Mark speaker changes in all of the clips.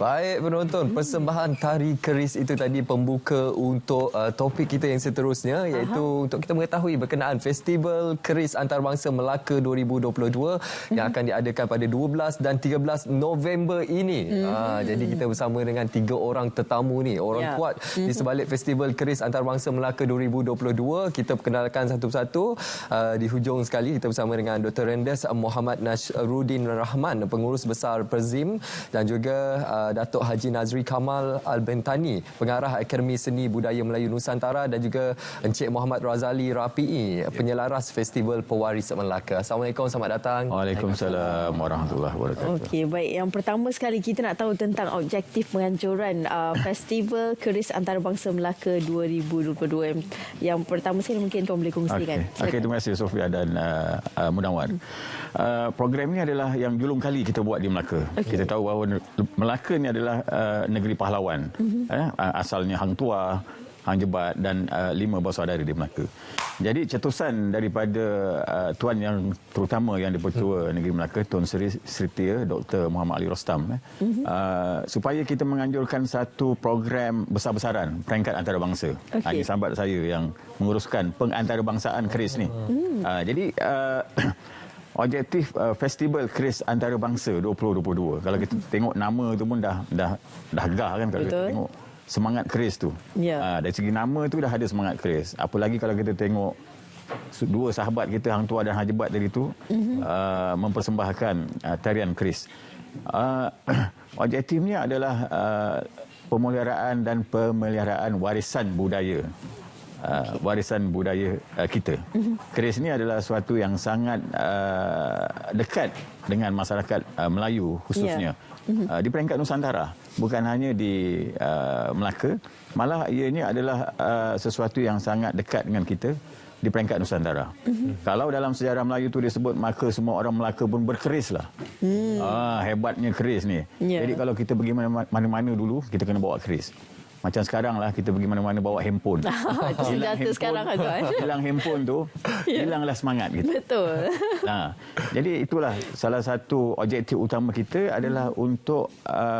Speaker 1: Baik penonton, persembahan tari keris itu tadi pembuka untuk topik kita yang seterusnya, iaitu untuk kita mengetahui berkenaan Festival Keris Antarabangsa Melaka 2022 yang akan diadakan pada 12 dan 13 November ini. Jadi kita bersama dengan 3 orang tetamu ni, orang kuat di sebalik Festival Keris Antarabangsa Melaka 2022. Kita perkenalkan satu-satu. Di hujung sekali kita bersama dengan Dr. Rendes Muhammad Nasruddin Rahman, pengurus besar Perzim, dan juga Datuk Haji Nazri Kamal Al-Bentani, pengarah Akademi Seni Budaya Melayu Nusantara, dan juga Encik Muhammad Razali Rafi'i, penyelaras Festival Pewaris Melaka. Assalamualaikum, selamat datang.
Speaker 2: Waalaikumsalam warahmatullahi wabarakatuh.
Speaker 3: Okey, baik. Yang pertama sekali kita nak tahu tentang objektif penganjuran Festival Keris Antarabangsa Melaka 2022. Yang pertama sekali mungkin Tuan boleh kongsikan.
Speaker 2: Okey, terima kasih Sofia dan Munawar. Program ini adalah yang julung kali kita buat di Melaka. Kita tahu bahawa Melaka ni adalah negeri pahlawan. Asalnya Hang Tuah, Hang Jebat dan 5 bersaudara di Melaka. Jadi cetusan daripada tuan yang terutama yang di-Pertua Negeri Melaka, Tun Sri Setia Dr. Muhammad Ali Rostam, supaya kita menganjurkan satu program besar-besaran peringkat antarabangsa. Ini sahabat saya yang menguruskan pengantarbangsaan keris ni. Jadi objektif Festival Keris Antarabangsa 2022. Kalau kita tengok nama tu pun dah gah kan, kalau kita tengok semangat keris tu. Dari segi nama tu dah ada semangat keris. Apa lagi kalau kita tengok dua sahabat kita Hang Tuah dan Hang Jebat tadi tu mempersembahkan tarian keris. Objektifnya adalah pemeliharaan dan pemeliharaan warisan budaya. Warisan budaya kita. Keris ni adalah suatu yang sangat dekat dengan masyarakat Melayu khususnya. Di peringkat Nusantara, bukan hanya di Melaka, malah ianya adalah sesuatu yang sangat dekat dengan kita di peringkat Nusantara. Kalau dalam sejarah Melayu tu disebut, maka semua orang Melaka pun berkerislah. Hebatnya keris ni. Jadi kalau kita pergi mana-mana dulu, kita kena bawa keris. Macam sekarang lah kita pergi mana-mana bawa handphone. Hilang handphone tu, hilanglah semangat kita.
Speaker 3: Betul.
Speaker 2: Jadi itulah salah satu objektif utama kita adalah untuk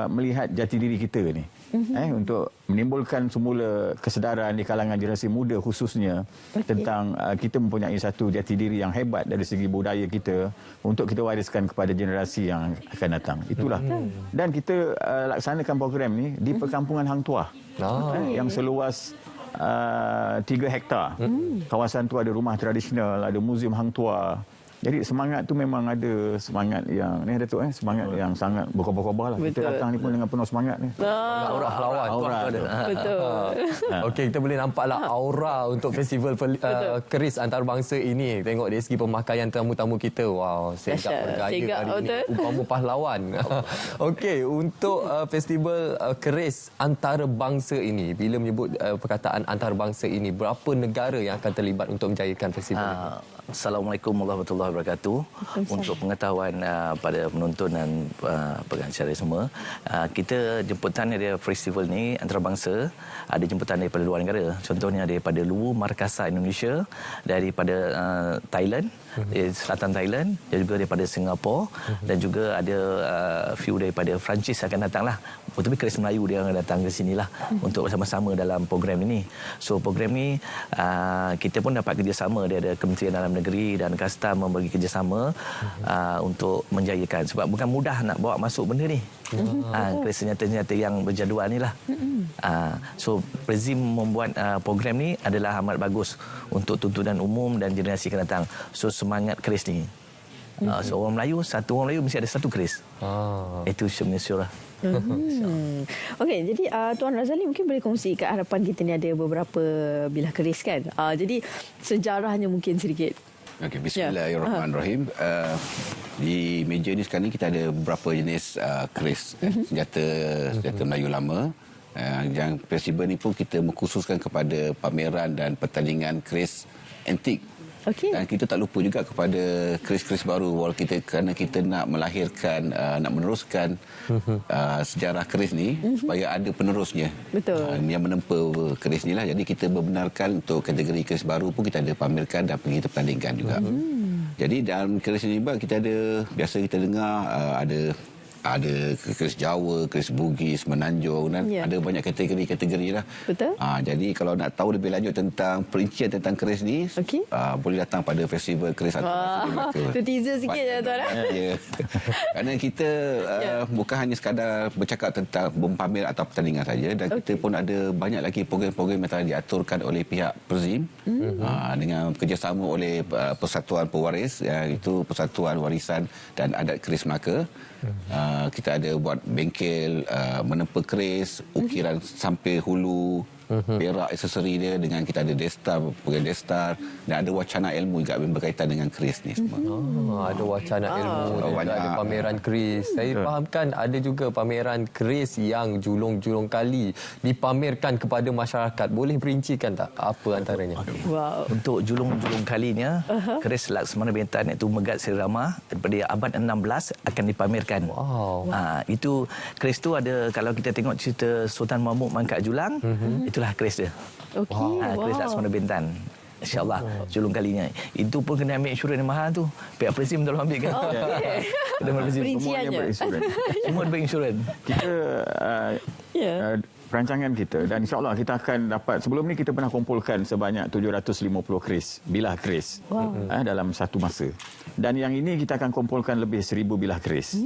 Speaker 2: melihat jati diri kita ni. Untuk menimbulkan semula kesedaran di kalangan generasi muda khususnya tentang kita mempunyai satu jati diri yang hebat dari segi budaya kita untuk kita wariskan kepada generasi yang akan datang. Itulah. Dan kita laksanakan program ni di perkampungan Hang Tuah. Yang seluas 3 hektar. Kawasan tu ada rumah tradisional, ada muzium Hang Tuah. Jadi semangat tu memang ada semangat yang ni Datuk, semangat yang sangat berkobar-kobar lah. Kita datang ni pun dengan penuh semangat ni.
Speaker 1: Aura pahlawan.
Speaker 3: Aura. Betul.
Speaker 1: Okey, kita boleh nampaklah aura untuk festival keris antarabangsa ini. Tengok dari segi pemakaian tamu-tamu kita. Wow, segak bergaya hari ini. Umpama pahlawan. Okey, untuk festival keris antarabangsa ini, bila menyebut perkataan antarabangsa ini, berapa negara yang akan terlibat untuk menjayakan festival ini?
Speaker 4: Assalamualaikum warahmatullahi wabarakatuh. Untuk pengetahuan pada penonton dan pengacara semua, kita jemputan dari festival ni antarabangsa, ada jemputan daripada luar negara. Contohnya daripada Luwu Markasa Indonesia, daripada Thailand, selatan Thailand, dan juga daripada Singapura, dan juga ada few daripada Perancis akan datanglah. Betul-betul keris Melayu dia akan datang ke sinilah untuk bersama-sama dalam program ini. So program ni kita pun dapat kerjasama dari Kementerian Dalam Negeri dan Kastam memberi kerjasama untuk menjayakan, sebab bukan mudah nak bawa masuk benda ni. Keris nyata-nyata yang berjadual ni lah. So Perzim membuat program ni adalah amat bagus untuk tuntunan umum dan generasi akan datang. So semangat keris ni, seorang Melayu, satu orang Melayu mesti ada satu keris. Itu syurah.
Speaker 3: Okey, jadi Tuan Razali mungkin boleh kongsi ke hadapan kita ni ada beberapa bilah keris kan. Jadi sejarahnya mungkin sedikit.
Speaker 5: Okey, bismillahirrahmanirrahim. Di meja ni sekarang ni kita ada beberapa jenis keris, senjata Melayu lama. Yang festival ni pun kita mengkhususkan kepada pameran dan pertandingan keris antik. Dan kita tak lupa juga kepada keris-keris baru kerana kita nak melahirkan, nak meneruskan sejarah keris ni supaya ada penerusnya.
Speaker 3: Betul.
Speaker 5: Yang menempa keris ni lah. Jadi kita membenarkan untuk kategori keris baru pun kita ada pamerkan dan kita pertandingkan juga. Jadi dalam keris ni kita ada, biasa kita dengar ada ada keris Jawa, keris Bugis, Menanjung dan ada banyak kategori-kategori lah.
Speaker 3: Betul.
Speaker 5: Jadi kalau nak tahu lebih lanjut tentang perincian tentang keris ni, boleh datang pada Festival Keris Antarabangsa di Melaka.
Speaker 3: Itu teaser sikit je tuan.
Speaker 5: Ya. Kerana kita bukan hanya sekadar bercakap tentang berpamer atau pertandingan saja, dan kita pun ada banyak lagi program-program yang telah diaturkan oleh pihak Perzim dengan kerjasama oleh Persatuan Pewaris, iaitu Persatuan Warisan dan Adat Keris Melaka. Kita ada buat bengkel menempa keris, ukiran sampai hulu, perak aksesori dia, dengan kita ada destar, program destar, dan ada wacana ilmu juga yang berkaitan dengan keris ni semua.
Speaker 1: Ada wacana ilmu, dan ada pameran keris. Saya fahamkan ada juga pameran keris yang julung-julung kali dipamerkan kepada masyarakat. Boleh perincikan tak apa antaranya?
Speaker 3: Wow.
Speaker 4: Untuk julung-julung kalinya, keris Laksmana Bintan iaitu Megat Seri Rama daripada abad 16 akan dipamerkan.
Speaker 1: Wow.
Speaker 4: Itu keris tu ada, kalau kita tengok cerita Sultan Mahmud Mangkat Julang, itulah keris dia.
Speaker 3: Okey.
Speaker 4: Keris Laksmana Bintan. InsyaAllah julung kalinya. Itu pun kena ambil insurans yang mahal tu. Pihak Perzim tolong ambil kan. Kena ambil Perzim.
Speaker 3: Perinciannya.
Speaker 2: Semuanya berinsurans.
Speaker 4: Semua berinsurans.
Speaker 2: Kita perancangan kita, dan insyaAllah kita akan dapat, sebelum ni kita pernah kumpulkan sebanyak 750 keris, bilah keris dalam satu masa. Dan yang ini kita akan kumpulkan lebih 1000 bilah keris.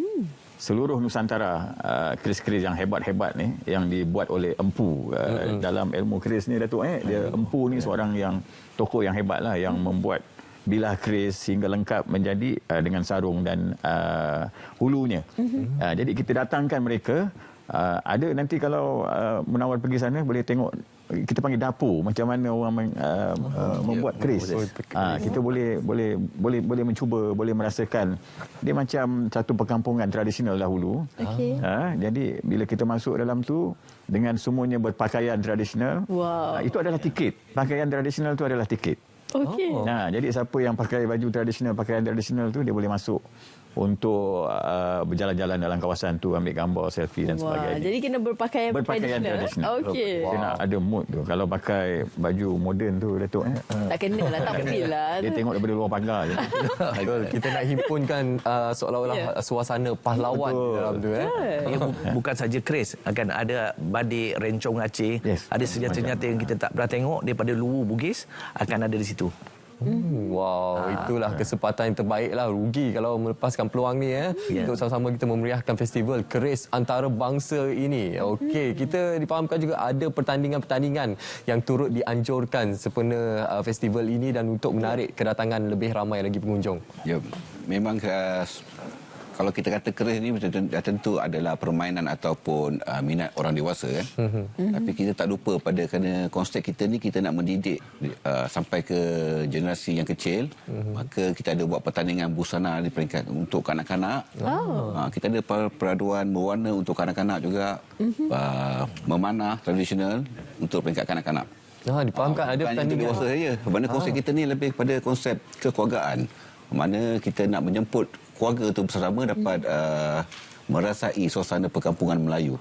Speaker 2: Seluruh Nusantara, keris-keris yang hebat-hebat ni yang dibuat oleh empu dalam ilmu keris ni, Datuk. Dia empu ni seorang yang tokoh yang hebat lah, yang membuat bilah keris sehingga lengkap menjadi dengan sarung dan hulunya. Jadi kita datangkan mereka. Ada nanti kalau Munawar pergi sana boleh tengok, kita panggil dapur, macam mana orang membuat keris. Kita boleh mencuba, boleh merasakan dia macam satu perkampungan tradisional dahulu. Jadi bila kita masuk dalam tu dengan semuanya berpakaian tradisional, itu adalah tiket. Pakaian tradisional tu adalah tiket.
Speaker 3: Okey.
Speaker 2: Jadi siapa yang pakai baju tradisional, pakaian tradisional tu, dia boleh masuk untuk berjalan-jalan dalam kawasan tu, ambil gambar, selfie dan sebagainya.
Speaker 3: Jadi kena berpakaian
Speaker 2: tradisional.
Speaker 3: Okey.
Speaker 2: Dia nak ada mood tu. Kalau pakai baju moden tu, Datuk,
Speaker 3: tak kena lah, tak feel lah.
Speaker 2: dia tengok daripada luar pagar je.
Speaker 1: Betul. Kita nak himpunkan seolah-olah suasana pahlawan dalam tu.
Speaker 4: Bukan saja keris, akan ada badik rencong Aceh, ada senjata-senjata yang kita tak pernah tengok daripada luar Bugis, akan ada di situ.
Speaker 1: Wow, itulah kesempatan yang terbaik lah. Rugi kalau melepaskan peluang ni untuk sama-sama kita memeriahkan festival keris antarabangsa ini. Okey, kita difahamkan juga ada pertandingan-pertandingan yang turut dianjurkan sempena festival ini dan untuk menarik kedatangan lebih ramai lagi pengunjung.
Speaker 5: Ya, memang kalau kita kata keris ni tentu adalah permainan ataupun minat orang dewasa kan. Tapi kita tak lupa kerana konsep kita ni kita nak mendidik sampai ke generasi yang kecil. Maka kita ada buat pertandingan busana di peringkat untuk kanak-kanak. Kita ada peraduan berwarna untuk kanak-kanak juga. Memanah tradisional untuk peringkat kanak-kanak.
Speaker 1: Difahamkan ada pertandingan
Speaker 5: dewasa saja. Kerana konsep kita ni lebih kepada konsep kekeluargaan. Mana kita nak menjemput keluarga tu bersama dapat merasai suasana perkampungan Melayu.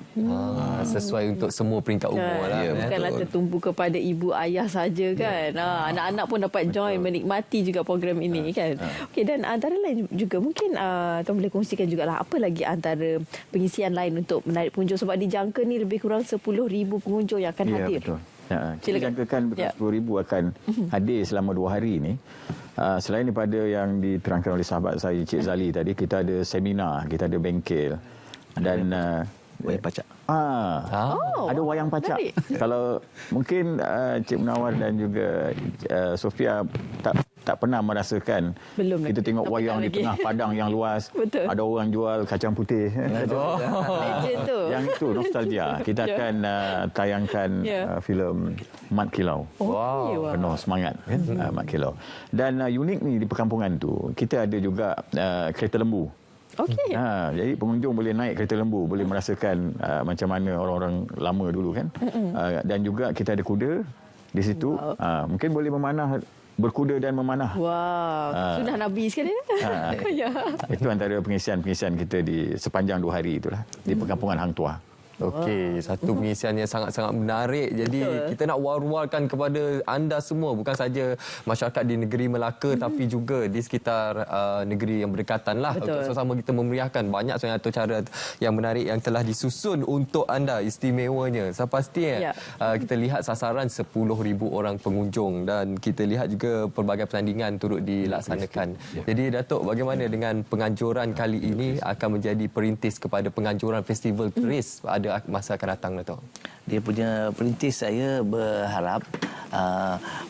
Speaker 1: Sesuai untuk semua peringkat umur lah.
Speaker 3: Bukanlah tertumpu kepada ibu ayah saja kan. Anak-anak pun dapat join, menikmati juga program ini kan. Okey, dan antara lain juga mungkin tuan boleh kongsikan jugalah apa lagi antara pengisian lain untuk menarik pengunjung, sebab dijangka ni lebih kurang 10,000 pengunjung yang akan hadir.
Speaker 2: Betul. Kita jangkakan 10,000 akan hadir selama 2 hari ni. Selain daripada yang diterangkan oleh sahabat saya Cik Zali tadi, kita ada seminar, kita ada bengkel dan
Speaker 4: wayang pacak.
Speaker 2: Ada wayang pacak. Kalau mungkin Cik Munawar dan juga Sofia tak pernah merasakan.
Speaker 3: Belum
Speaker 2: kita
Speaker 3: lagi.
Speaker 2: tengok wayang di tengah padang yang luas.
Speaker 3: Betul.
Speaker 2: Ada orang jual kacang putih.
Speaker 3: Legend tu.
Speaker 2: Yang itu nostalgia. Kita akan tayangkan filem Mat Kilau. Penuh semangat kan, Mat Kilau. Dan unik ni di perkampungan tu, kita ada juga kereta lembu.
Speaker 3: Okey.
Speaker 2: Jadi pengunjung boleh naik kereta lembu, boleh merasakan macam mana orang-orang lama dulu kan. Dan juga kita ada kuda di situ. Mungkin boleh memanah, berkuda dan memanah.
Speaker 3: Sudah Nabi sekali.
Speaker 2: Itu antara pengisian-pengisian kita di sepanjang 2 hari itulah di perkampungan Hang Tuah.
Speaker 1: Okey, satu pengisian yang sangat-sangat menarik. Jadi kita nak war-warkan kepada anda semua, bukan saja masyarakat di negeri Melaka tapi juga di sekitar negeri yang berdekatan lah. Untuk sama-sama kita memeriahkan banyak sebenarnya cara yang menarik yang telah disusun untuk anda, istimewanya. Saya pasti kita lihat sasaran 10,000 orang pengunjung dan kita lihat juga pelbagai pertandingan turut dilaksanakan. Jadi Datuk, bagaimana dengan penganjuran kali ini akan menjadi perintis kepada penganjuran festival keris pada masa akan datang, Datuk?
Speaker 4: Dia punya perintis, saya berharap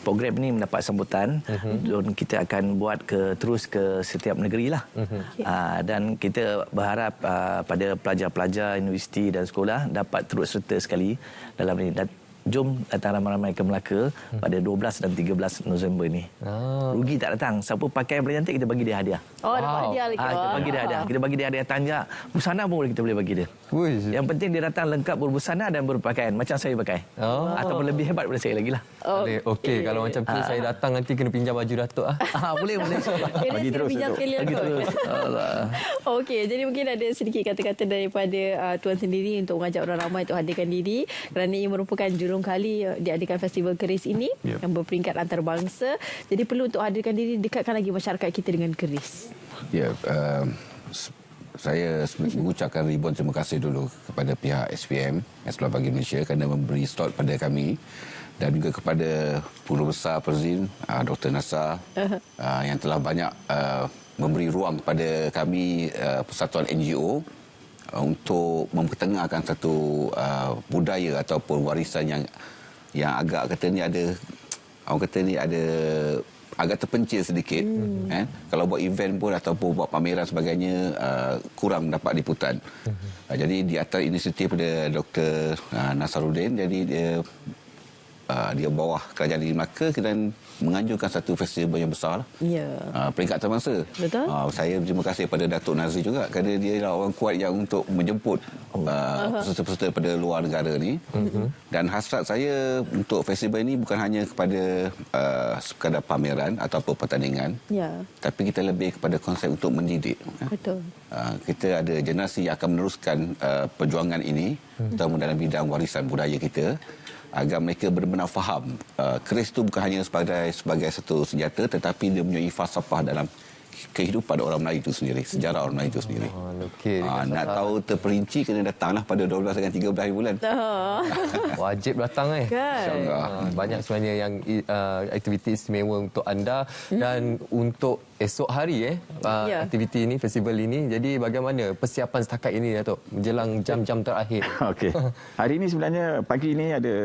Speaker 4: program ini mendapat sambutan dan kita akan buat terus ke setiap negeri lah. Dan kita berharap pada pelajar-pelajar universiti dan sekolah dapat turut serta sekali dalam ini. Jom datang ramai-ramai ke Melaka pada 12 dan 13 November ni. Rugi tak datang. Siapa pakai yang paling cantik, kita bagi dia hadiah.
Speaker 3: Dapat hadiah lagi.
Speaker 4: Kita bagi dia hadiah. Kita bagi dia hadiah tanjak. Busana pun kita boleh bagi dia. Yang penting dia datang lengkap berbusana dan berpakaian. Macam saya pakai. Ataupun lebih hebat daripada saya lagi lah.
Speaker 1: Okey, kalau macam tu saya datang nanti kena pinjam baju Datuk.
Speaker 4: Boleh.
Speaker 3: Bagi terus. Bagi terus. Okey, jadi mungkin ada sedikit kata-kata daripada Tuan sendiri untuk mengajak orang ramai untuk hadirkan diri kerana ia merupakan julung kali diadakan festival keris ini yang berperingkat antarabangsa. Jadi perlu untuk hadirkan diri, dekatkan lagi masyarakat kita dengan keris.
Speaker 5: Saya mengucapkan ribuan terima kasih dulu kepada pihak SPM, Sekolah Pagi Malaysia, kerana memberi slot pada kami dan juga kepada Guru Besar Perzim, Dr. Nasar, yang telah banyak memberi ruang kepada kami persatuan NGO untuk mempertengahkan satu budaya ataupun warisan yang agak kata ni ada, orang kata ni ada agak terpencil sedikit. Kalau buat event pun ataupun buat pameran sebagainya kurang dapat liputan. Jadi di atas inisiatif pada Dr. Nasaruddin, jadi dia bawah Kerajaan Negeri Melaka dan menganjurkan satu festival yang besar peringkat antarabangsa.
Speaker 3: Betul.
Speaker 5: Saya berterima kasih kepada Datuk Nazri juga kerana dia adalah orang kuat yang untuk menjemput peserta-peserta pada luar negara ni. Dan hasrat saya untuk festival ini bukan hanya kepada sekadar pameran ataupun pertandingan, tapi kita lebih kepada konsep untuk mendidik.
Speaker 3: Betul.
Speaker 5: Kita ada generasi yang akan meneruskan perjuangan ini, terutama dalam bidang warisan budaya kita, agar mereka benar-benar faham keris itu bukan hanya sebagai satu senjata, tetapi dia mempunyai falsafah dalam kehidupan orang Melayu itu sendiri, sejarah orang Melayu itu sendiri. Nak tahu terperinci, kena datanglah pada 12 dan 13 bulan.
Speaker 1: Wajib datang
Speaker 3: Kan?
Speaker 1: Banyak sebenarnya yang aktiviti istimewa untuk anda dan untuk esok hari aktiviti ini, festival ini. Jadi bagaimana persiapan setakat ini, Datuk, menjelang jam-jam terakhir?
Speaker 2: Okey. Hari ini sebenarnya pagi ini ada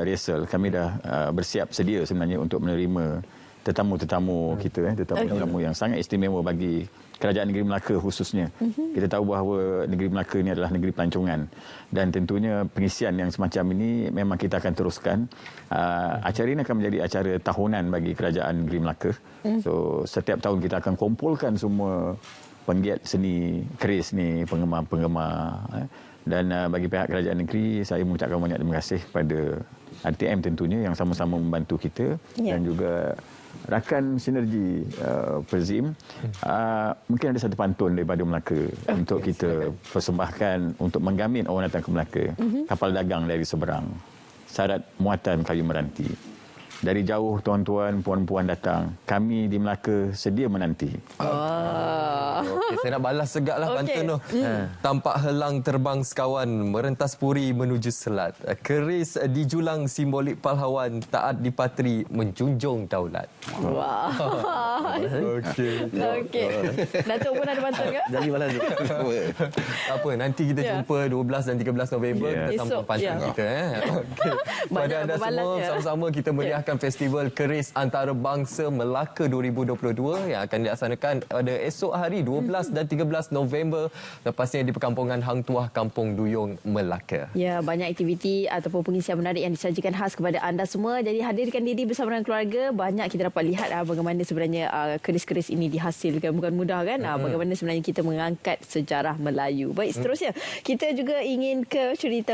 Speaker 2: rehearsal. Kami dah bersiap sedia sebenarnya untuk menerima tetamu-tetamu kita, tetamu-tetamu yang sangat istimewa bagi Kerajaan Negeri Melaka khususnya. Kita tahu bahawa Negeri Melaka ini adalah negeri pelancongan dan tentunya pengisian yang semacam ini memang kita akan teruskan. Acara ini akan menjadi acara tahunan bagi Kerajaan Negeri Melaka. So setiap tahun kita akan kumpulkan semua penggiat seni keris ni, penggemar-penggemar. Dan bagi pihak Kerajaan Negeri, saya mengucapkan banyak terima kasih kepada RTM tentunya yang sama-sama membantu kita dan juga rakan sinergi Perzim. Mungkin ada satu pantun daripada Melaka untuk kita persembahkan untuk menggamin orang datang ke Melaka. Kapal dagang dari seberang, syarat muatan kayu meranti. Dari jauh tuan-tuan, puan-puan datang, kami di Melaka sedia menanti.
Speaker 1: Okey, saya nak balas segaklah pantun tu. Tampak helang terbang sekawan, merentas puri menuju selat. Keris dijulang simbolik pahlawan, taat dipatri menjunjung daulat. Okey.
Speaker 3: Datuk pun ada pantun ke?
Speaker 4: Jadi balas dia.
Speaker 1: Apa, nanti kita jumpa 12 dan 13 November kita sambung pantun kita. Okey. Pada anda semua, sama-sama kita meriahkan Festival Keris Antarabangsa Melaka 2022 yang akan dilaksanakan pada esok hari 12 dan 13 November, lepasnya di perkampungan Hang Tuah, Kampung Duyung, Melaka.
Speaker 3: Ya, banyak aktiviti ataupun pengisian menarik yang disajikan khas kepada anda semua. Jadi hadirkan diri bersama dengan keluarga. Banyak kita dapat lihat bagaimana sebenarnya keris-keris ini dihasilkan. Bukan mudah kan? Bagaimana sebenarnya kita mengangkat sejarah Melayu. Baik, seterusnya kita juga ingin ke cerita